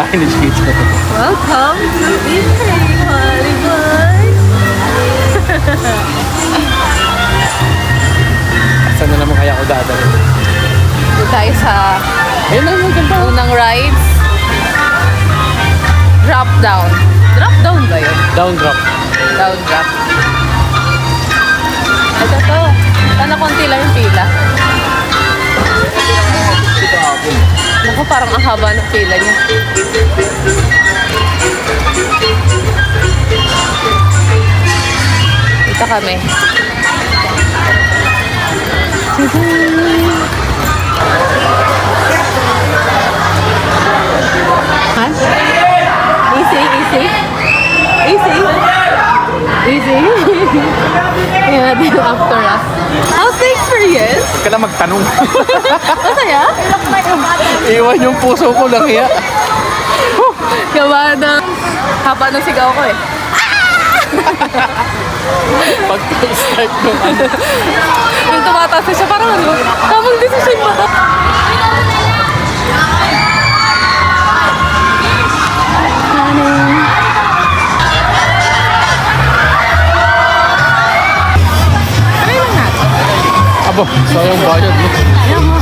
bahay ni Chito. Welcome to Disney Hollywood! Saan na naman kaya ako dadalhin? Doon tayo sa Ayun na naman ganda. unang rides. Drop down. Drop down ba yun? Down drop. Down drop. Ito to. Sana konti lang yung pila. Naku, parang ang haba ng pila niya. Dito kami. Ha? Easy, easy. Easy. Easy. Yeah, din after us. How's the experience? Huwag ka na magtanong. Masaya? Iwan yung puso ko lang iya. Gawa ng haba ng sigaw ko eh. Pag-start nung ano. Yung tumataas na siya, parang ano, tamang decision ba? Try lang natin. Abo, sayang bayad mo. Ayan mo.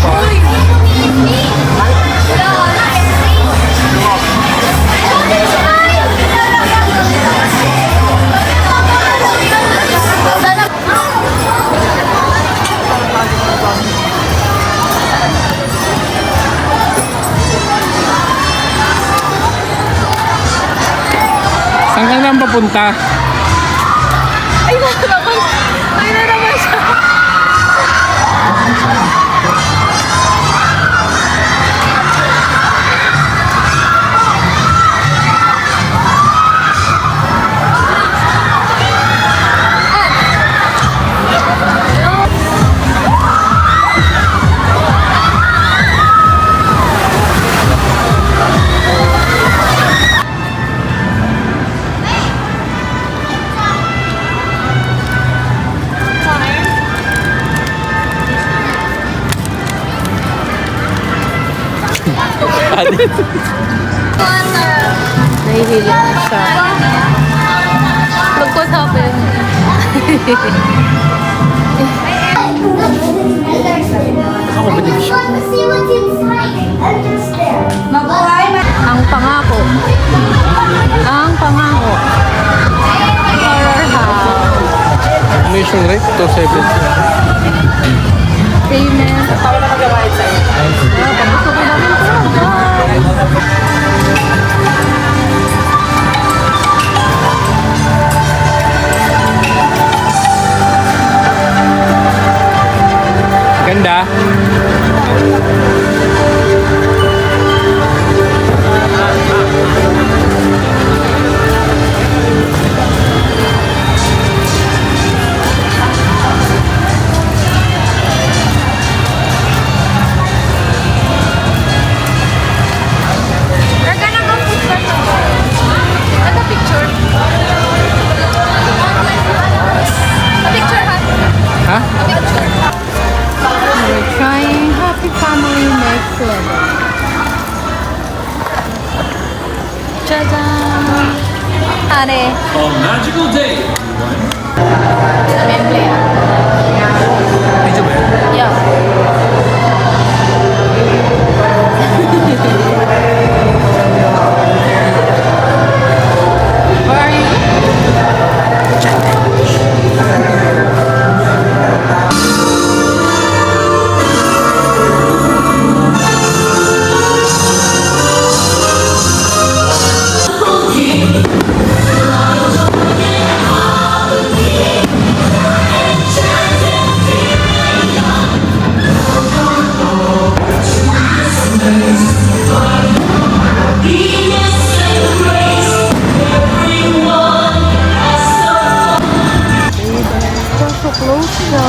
Saan ka naman papunta? Ay, na naman. Ay, na naman siya. Nahihilo na siya. Look what happened. Ako ba din siya? Ang pangako. Ang pangako. Horror house. Admission rate, 270. Payment. Paano na mag-gawain sa'yo? Gusto ko namin ito. Ganda. Ha? We're trying Happy Family Next Level. Tadaan! Ane, A magical day, everyone. simple yan. Medyo ba? Yeah. Where are you? So close siya.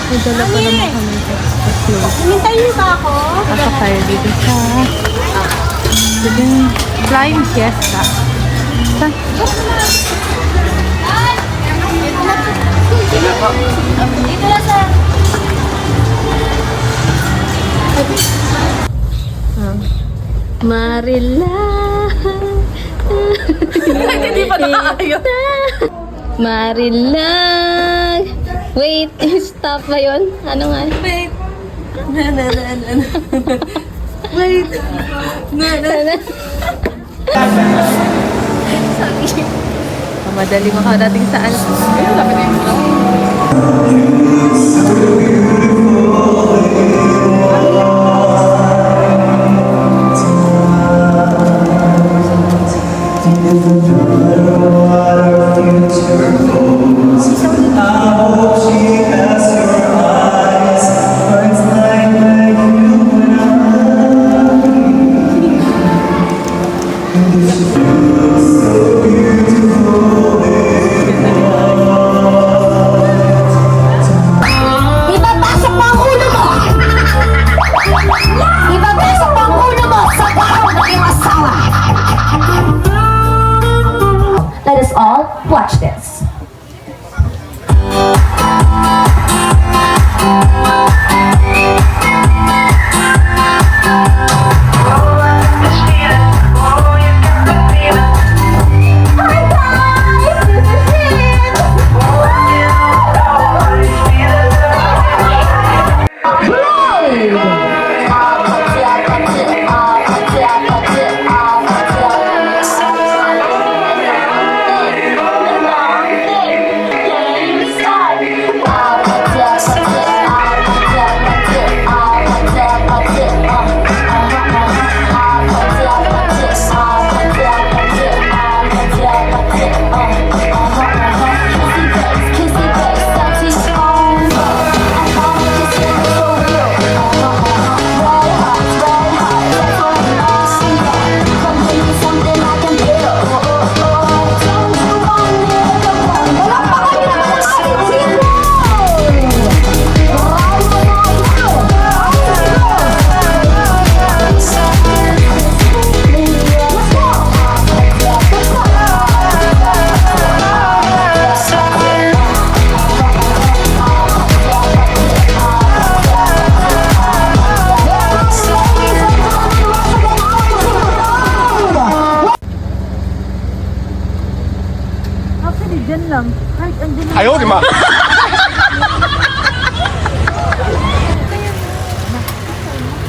May dala pa naman kami extra close. Hinintay niyo ba ako? Pasok tayo dito sa Flying Fiesta. Saan? Dito na sa... Marila. Hindi pa nakaayo. Marilag. Wait, stop ba yun? Ano nga? Wait. Wait. Sorry. Madali makarating saan. Ayun, lapit na yung mga. Ipapasok mo ang ulo mo! Ipapasok mo ang ulo mo sa baho ng iyong asawa! Let us all watch this.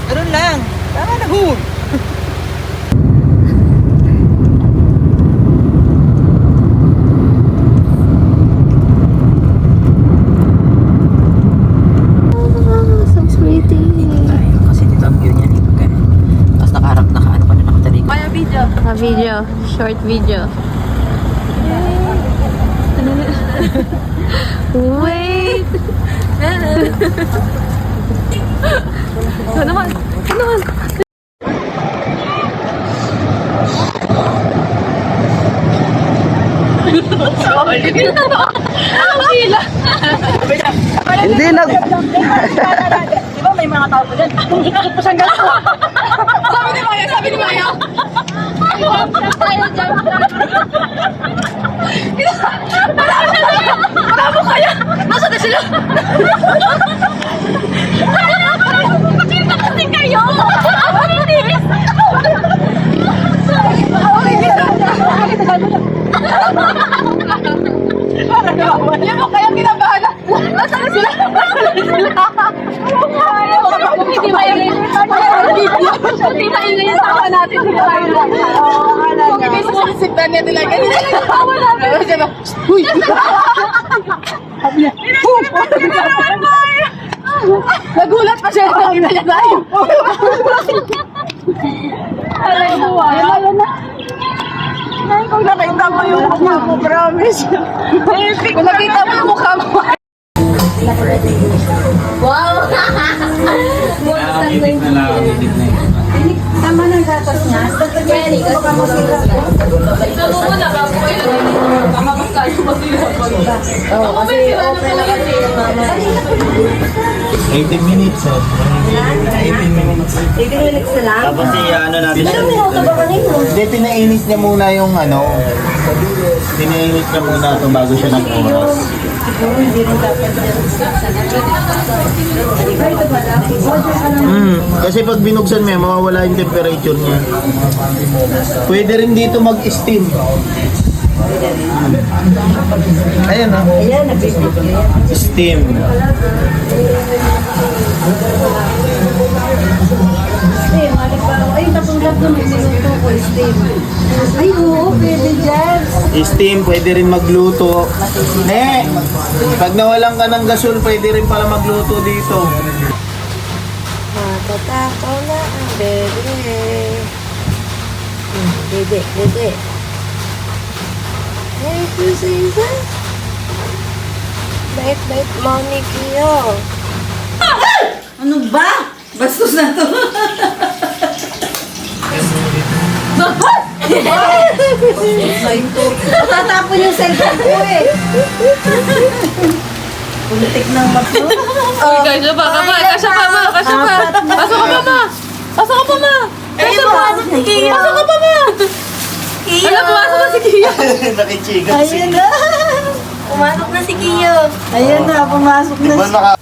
Ganun lang. Tama na, hu. So pretty. Kasi dito ang view niya dito ka. Tapos nakaharap ano pa na nakatalikod. Kaya video. Video. Short video. Wait! Ano naman? Ano naman? Hindi nag... Di ba may mga tao pa dyan? Kung ikakit pa siyang gano'n. Sabi ni Maya, sabi ni Maya. Wala mo kaya? Nasaan na sila? Nakita kasi kayo! Yan mo kaya kinabahan na. Nasaan na sila? Hindi ba yung hindi tayo na yung tawa natin. Kung ibig-isip na nila, ganyan na yung tawa natin. Uy! Nagulat pa siya. Nakita niya tayo. Alam mo, alam na. Kung nakita mo yung mukha mo, promise. Kung nakita mo yung mukha mo. Wow! Edit na lang, edit na yun. Tama ng gatas niya. Very good. Nabuko na ba? Kamabas tayo mag-iwan. Oo, kasi open na kasi yung mama. 18 minutes, 18 minutes. 18 minutes na lang. Tapos ano natin siya. Ilang minuto ba kanina? Hindi, pinainit niya muna yung pinainit niya muna ito bago siya nag-oras. Kasi pag binuksan mo, mawawala yung temperature niya. Pwede rin dito mag-steam. Ayan ha. Ayan, steam. Ay, katulad doon, sinuto ko, steam. Ay, oo, pwede dyan. Steam, pwede rin magluto. Pag nawalan ka ng gasol, pwede rin pala magluto dito. Matatakaw na ang bebe. Bebe, bebe. Hey, Susan. Bait-bait mo ni Kiyo. Ano ba? Bastos na to. Tatapon yung cellphone ko eh. Pulitik ng mato. Uy, kasya pa, kama. Kasya pa, ma. Kasya pa. Pasok ka pa, ma. Pasok ka pa, ma. Kasya pa. Pasok ka pa, ma. Alam, pumasok na si Kiyo. Nakichigas. Ayun na. Pumasok na si Kiyo. Ayun na, pumasok na siya.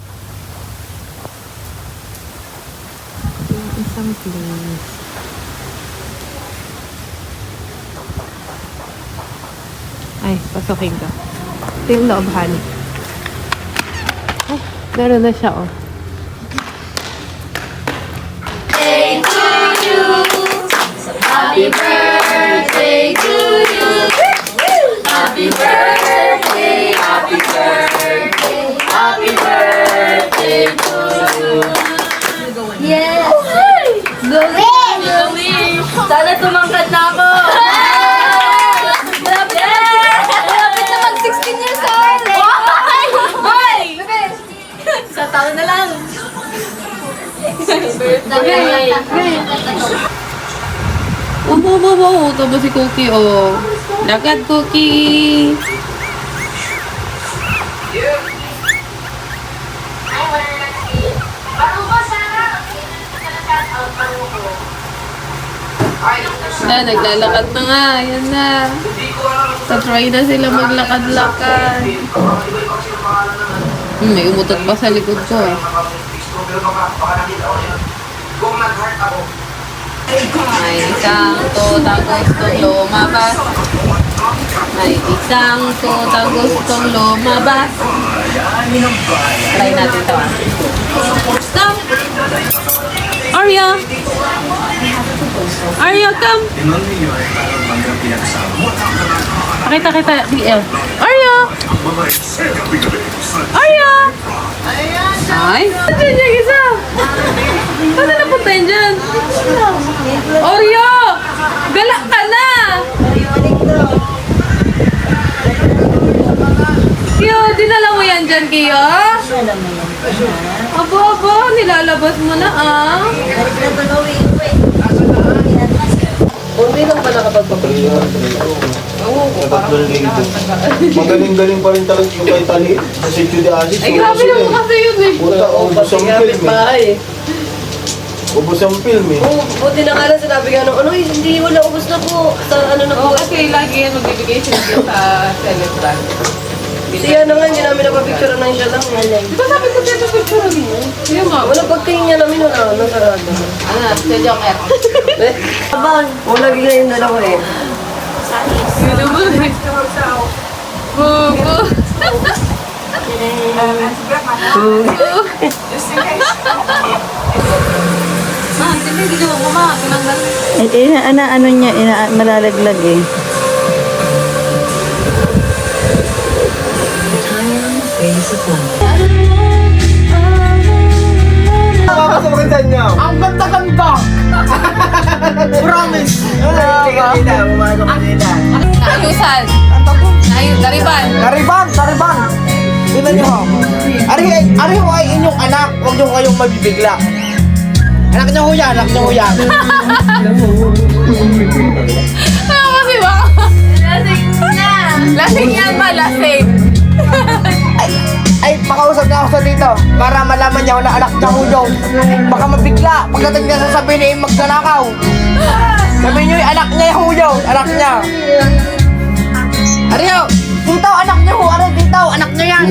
Isang place. Ay, pasukin ka. Ito yung loob, honey. Ay, meron na siya, oh. Yes! Gawin! Sana tumangkad na ako! Malapit na mag 16 years old! Boy! Sa taon na lang! Birthday! Ito ba si Cookie, oh. Lakad, Cookie! Na, naglalakad na nga. Ayan na. Tatry na sila maglakad-lakad. May umutot pa sa likod ko, ah. May isang tutang gustong lumabas. May isang tutang gustong lumabas. Try natin ito, ah. Stop! Arya! Arya, come! Pakita kita, BL. Arya! Arya! Ay! Nandiyan yung isa! Saan na napunta yun dyan? Oreo! Galak ka na! Kiyo, dinala mo yan dyan, Kiyo? Abo, nilalabas mo na, ah. Hindi lang pala kapag papagod. Magaling-galing pa rin talaga yung kay Tali. Sa Sitio de Asis. Ay, grabe naman kasi yun, eh. Puta, ubos ang film eh. Ubos ang film eh. Buti na nga lang sinabi nga nung, hindi wala ubos na po. Sa ano na po. Oo, kasi lagi yan magbibigay sila sa celebrant. Siya na nga, hindi namin napapicture na siya lang. Di ba sabi ko dito picture mo? Yung nga. Wala pagtingin niya namin, wala. Nasarado. Ano na, sa Joker. Abang, wala bigla yung dalawa eh. Sino mo eh? Bugo. Ano niya, malalaglag eh. Makakasamakin niya. Ang ganda-ganda! Promise! Kita, pumasok ka nila. Naayusan. Nariban. Tariban! Tingnan niyo. Ari ho ay inyong anak. Huwag niyo kayong mabibigla. Anak niyo ho yan. Ano kasi ba? Lasing na. Lasing yan ba? Lasing. Ay, makausap na ako sa dito para malaman niya na anak niya ho daw. Baka mabigla. Pagdating niya sasabihin niya magnanakaw. Sabihin niyo, anak niya ho daw. Anak niya. Ari ho. Dito, anak niya ho. Ari, dito. Anak niya yan.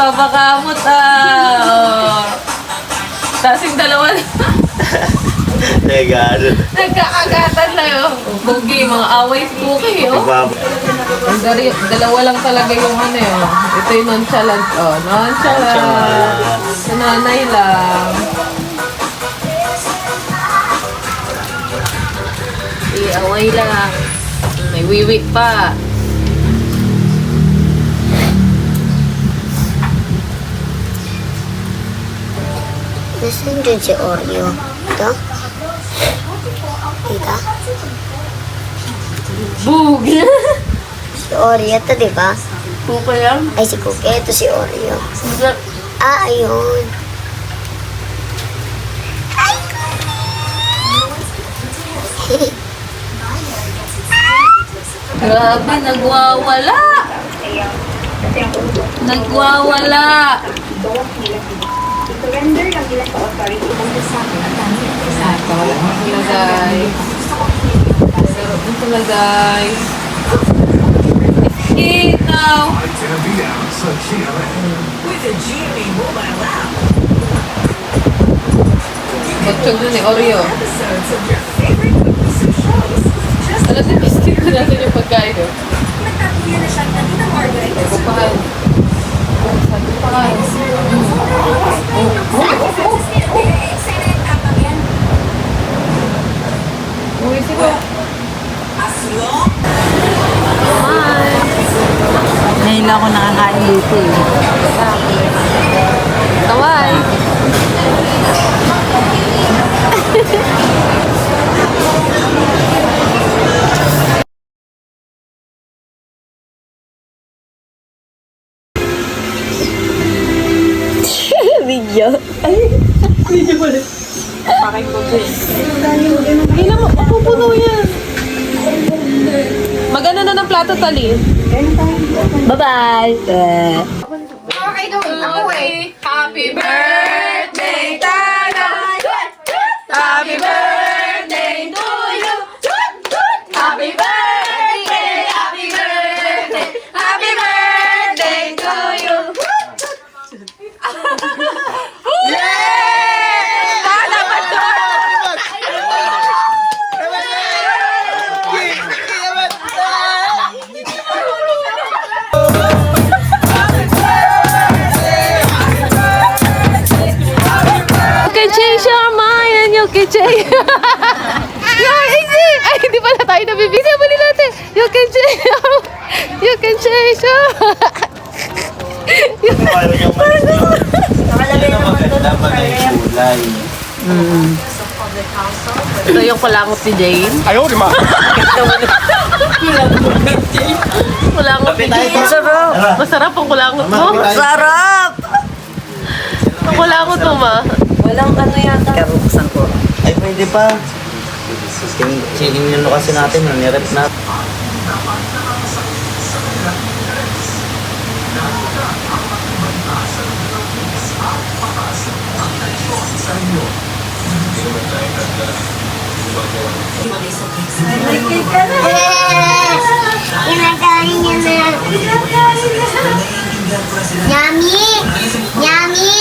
Nagpapakamot Oh. Tapos yung dalawa nagkaagatan na yun. Bugi, mga away si Cookie, oh. Dalawa lang talaga yung ano yun. Ito yung nonchalant, oh. Nonchalant. Sa nanay lang. Away lang. May wiwi pa. Nasaan dyan si Oreo? Ito? Tita? Bugi. Si Oreo ito, di ba? Cookie lang. Ay, si Cookie. Ito si Oreo. Ah, ayun. Grabe, nagwawala. Nagwawala. Sarap na pala, guys. Ikaw. Batsyog na ni Oreo. Alam si Biscuit ko natin yung pagkain doon. Pagpapahan. Pagpapahan. Uy, sila. Ngayon lang ako nakakain dito eh. Kawai. Video. Video pala. Pakay ko din. Hindi na, mapupuno yan. Magana na ng plato, Tali. Bye-bye. Happy birthday, Tana! Happy birthday to you! Happy birthday, happy birthday, happy birthday to you! Yay! Paano ba ito? You can change your mind and you can change. Yeah, easy! Ay, hindi pala tayo nabibigyan. Muli natin. You can change your... You can change your... Ito yung kulangot ni Jane. Ayaw, di ma. Kulangot ni Jane. Masarap. Masarap ang kulangot mo. Sarap! Ang kulangot mo, ma. Walang ano yata. Karuksan ko. Ay, pwede pa. Singin kasi natin, nirep na. Kinakain niya na. Yummy! Yummy!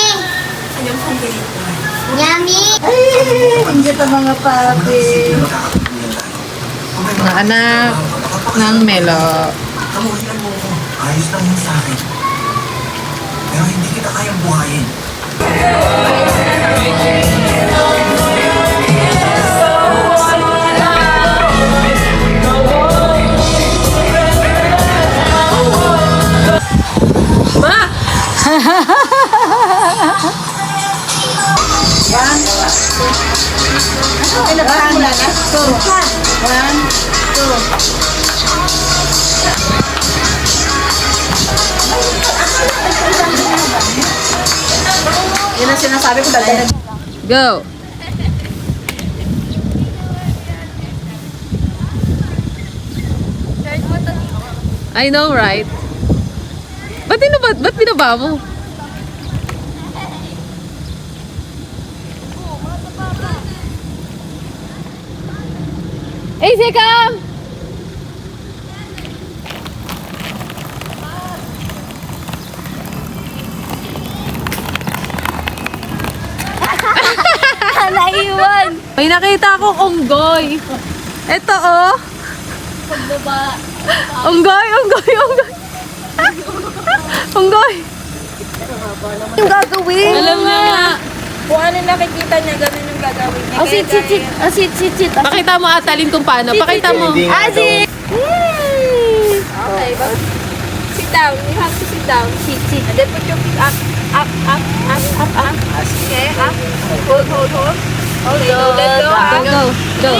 Yummy! Hindi pa mga papi. Mga anak ng Melo. Ayos lang yun sa akin. Pero hindi kita kayang buhayin. Yun ang sinasabi ko dagdag. Go! I know, right? Ba't binaba mo? Hey, Zeka! naiwan. May nakita akong unggoy. Ito oh. Pagbaba. Unggoy. Unggoy. Yung gagawin. Alam niya nga. Kung ano nakikita niya, ganun yung gagawin niya. Oh, sit. Pakita mo Atalin kung paano. Pakita mo. Okay, sit down. You have to sit down. Sit. And then put your feet up. Okay, up. Hold. Okay, let go. Go.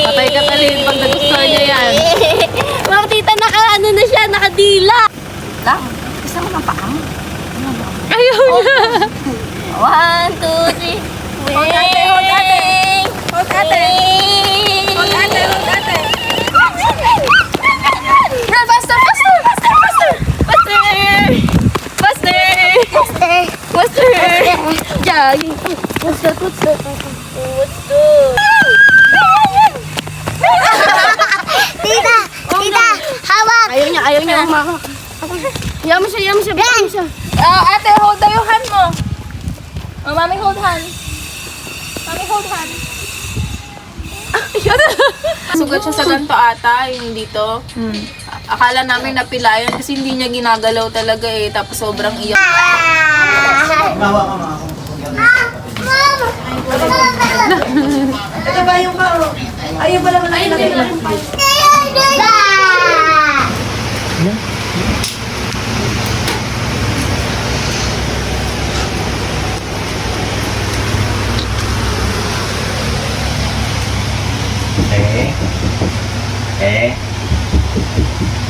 Patay ka Talin pag nagustuhan niya yan. Mga tita, ano na siya, nakadila. Lang. Isa mo ng paa. Ayaw niya. 1, 2, 3. Hold ate. Hold ate. Run, faster. Jogging. What's that? Tita, hawak. Ayaw niya umakak. Yaman siya. Ate, hold daw yung hand mo. Oh, mami, hold hand. Sugat siya sa ganito ata, yung dito. Akala namin napilayan kasi hindi niya ginagalaw talaga eh. Tapos sobrang iyak. Ito ba yung ayun pala malaki.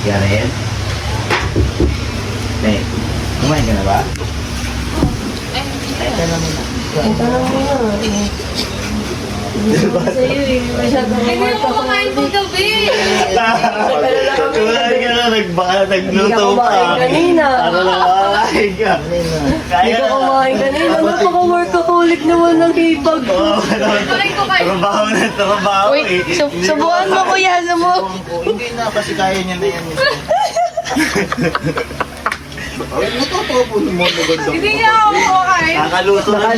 Yan na yan. Kumain ka na ba? Hindi mo kumain pag gabi. Kumain ka na, nagluto pa. Ano na kumain ka? Kaya na. Kumain kanina, napaka-workaholic naman ng hibag. Trabaho na trabaho eh. Subukan mo kuya, Hindi na kasi kaya niya na yan. Ay, matutupo naman maganda. Hindi niya ako kumakain. Nakaluto na.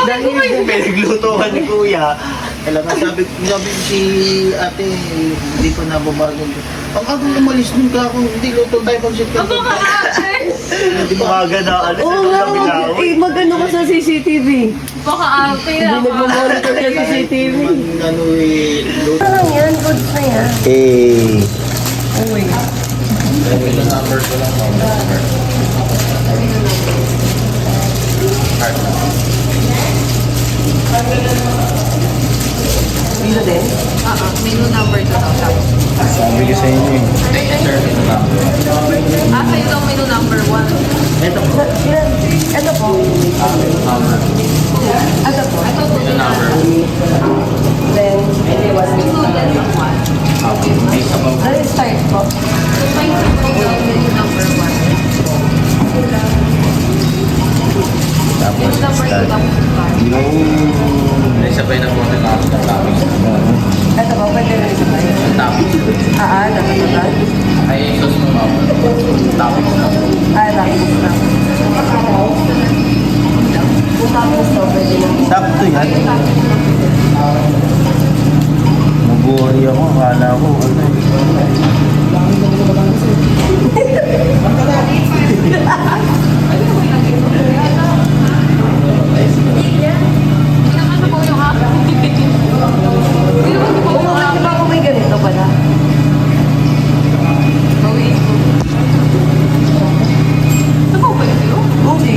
Dahil pinaglutoan ni Kuya. Kailangan sabi si ate, hindi ko na bumaragin. Ang agong umalis dun ka kung hindi luto tayo pag-sit ka. Hindi mo aga na alis. Oo nga, mag-ano ka sa CCTV. Baka ate Hindi nag-monitor ka sa CCTV. Ano eh, luto. Ano yan? Goods na yan. Eh. Dito din? menu number to daw siya. Sabi ko sa inyo eh. Sa'yo daw menu number 1. Ito po. Ito po. Ito po. Then, ano yung start po? Menu number 1. Tapos, yung sabay na po ng topics. Ito po, pwede rin isa tayo. Topics. Dapat ba? Ay, sus mo ako. Topics na po. Tapos na. Kung tapos to, pwede na. Sakto yan. Nabuhay ako. Akala ko. Di ba kung may ganito pala? Hindi.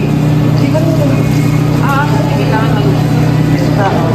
Di ba nito? Kailangan mag- Oo.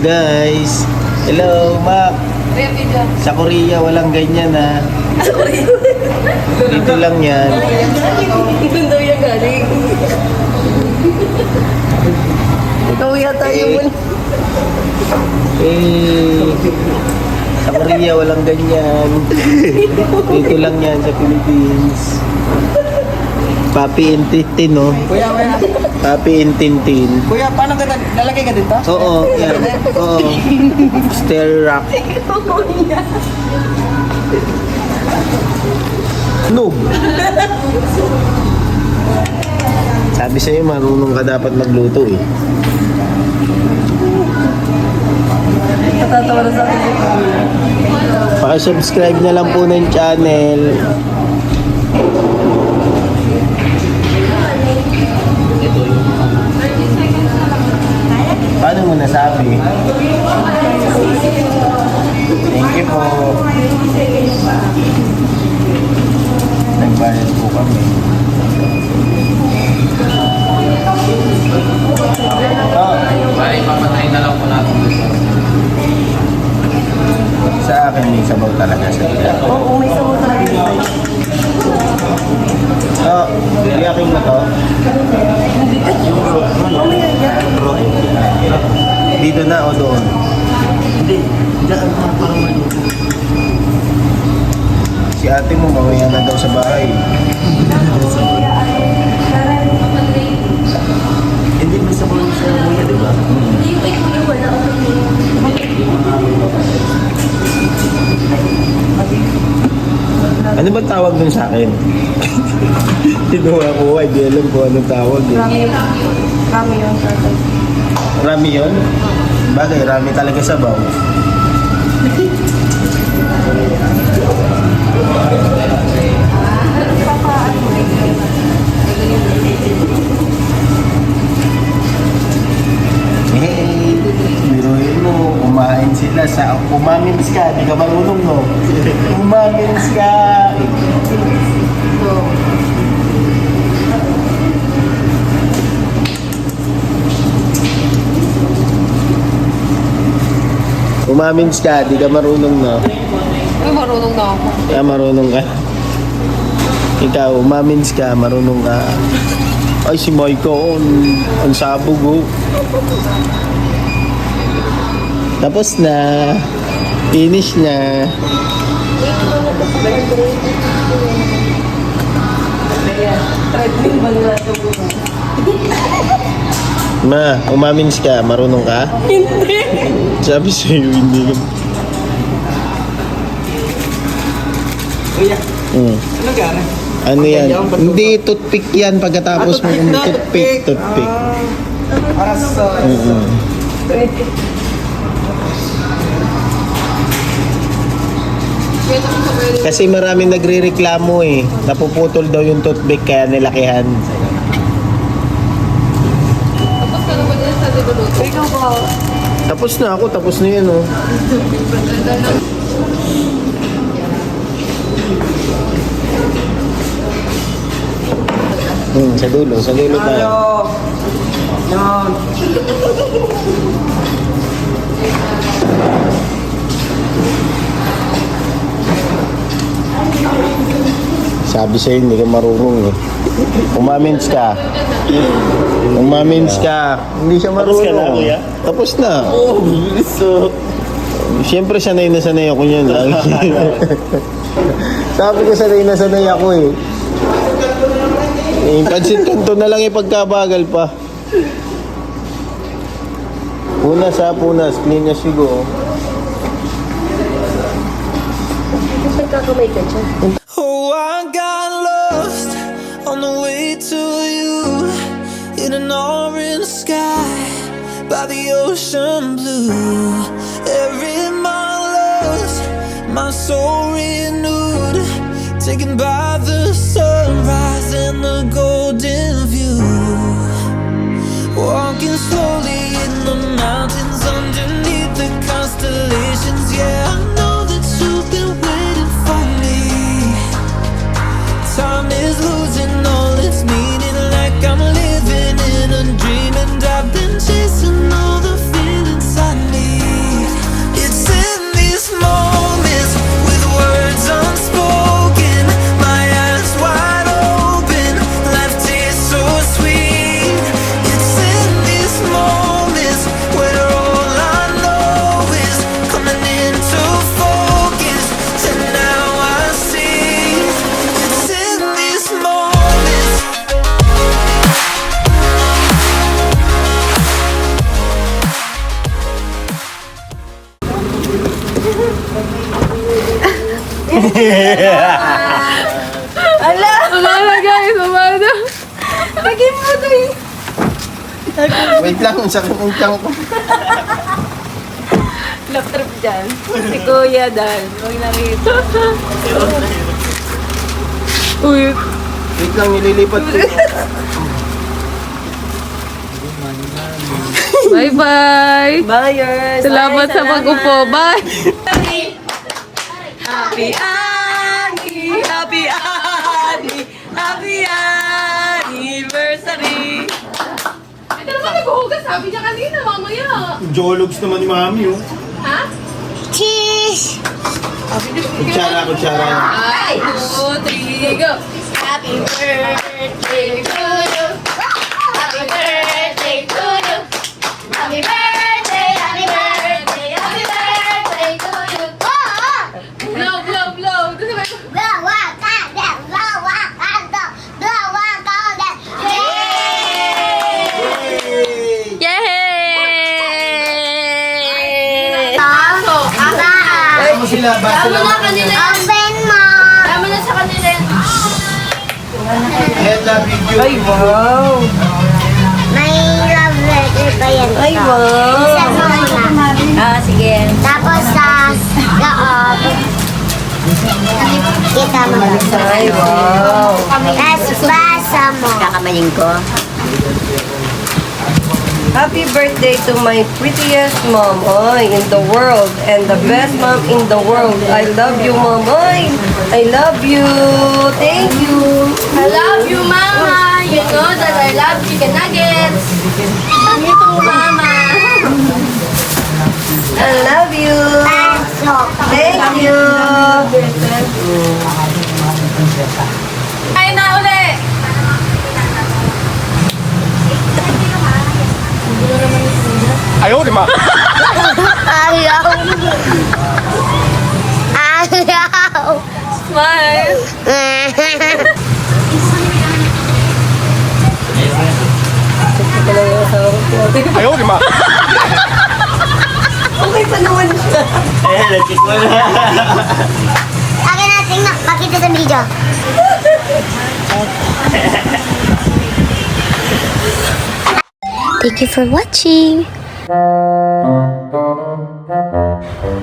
guys. Hello, Mac. Sa Korea walang ganyan ha. Dito lang yan. Doon daw yan galing. Ikaw yata yung Sa Korea walang ganyan. Dito lang yan sa Philippines. Papi and Tintin, no? Kuya, Papi and Tintin. kuya, paano ka lalagay ka dito? Oo, yan. Oo. Stair rock. Noob. Sabi sa'yo, marunong ka dapat magluto eh. Natatawa na sa akin. Paka-subscribe na lang po ng channel. Paano mo nasabi? Thank you po. Nagbayad po kami. Bali, papatay na lang po natin. Sa akin may sabaw talaga sa gila. Oo, may sabaw talaga dito. Iyakin mo to? Dito na o doon? Hindi. Diyan parang maluto. Si ate mo mamaya na daw sa bahay. Hindi may sabaw sa buya, di ba? Ano ba tawag dun sa akin? Kinuha ko, hindi alam ko anong tawag eh. Kami yun, tatay. Rami yun? Bagay, rami talaga sabaw. Hey, biruin mo, kumain sila sa umamins ka, di ka marunong no? Umamins ka! Umamins ka, di ka marunong no? Ay, marunong na ako. Kaya marunong ka. Ikaw, umamins ka, marunong ka. Ay, si Moiko, ang sabog oh. Tapos na. Finish na. Ma, umamins ka, marunong ka? Hindi. Sabi sa'yo, hindi ka. Kuya, Mm. ano gano'n? Ano yan? Hindi, toothpick yan pagkatapos mo toothpick. Para sa... Kasi maraming nagre-reklamo eh. Napuputol daw yung toothpick kaya nilakihan. Tapos ka na ba din sa niluluto? Ikaw ba? Tapos na ako, tapos na yun oh. Sa dulo tayo. Yan. Sabi sa'yo, hindi ka marunong eh. Umamins ka. Umamins ka. Hindi siya marunong. Tapos na. Oh, so... Siyempre sanay na sanay ako niyan. Sabi ko sanay ako eh. Pansit kanto na lang ipagkabagal pa. Punas ha, punas. Clean as you go. Kasi kakamay ka dyan. Oh, I got lost on the way to you in an orange sky by the ocean blue. Every mile lost, my soul renewed, taken by the sunrise and the golden view. Walking slowly in the mountains underneath the constellations. Yeah, I know that you've been waiting for me. Time is losing all its meaning, like I'm living in a dream, and I've been chasing all the feelings I need. Ala! Umama guys, umama. Lagyan mo na yun. Wait lang, ang sakit ng tiyan ko. Love trip dyan. Si Kuya Dan. Huwag nakita. Uy, Wait lang, nililipat ko. bye-bye. Buyers. Salamat sa pag-upo. Bye. Happy Ani! Happy Ani! Happy anniversary! Ito naman nag-uhugas. Sabi niya kanina, mamaya. Jologs naman ni Mami, oh. Ha? Kutsara. Ay, 2, 3, go. Happy birthday to you. Happy birthday to you. Happy birthday, happy birthday, happy birthday to you. Blow, blow, blow. Doon sa Yay! Ano sila? Basta lang. Open mo! Tama na sa kanila yun. I love you. Ay, wow! May love letter pa yan. Ay, wow! Isa muna. Sige. Tapos sa loob. Kita mo. Ay, wow! Tapos basa mo. Kakamayin ko. Happy birthday to my prettiest mom in the world and the best mom in the world. I love you, mom. I love you. Thank you. I love you, Mama. You know that I love chicken nuggets. Me too, Mama. I love you. Thank you. Ay na uli. Ayaw, di ba? Ayaw. Ayaw. Smile. Ayaw, di ba? Okay pa naman siya. Akin natin na. Makita sa video. Thank you for watching.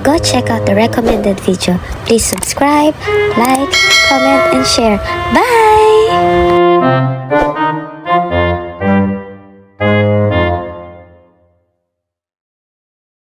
Go check out the recommended video. Please subscribe, like, comment, and share. Bye!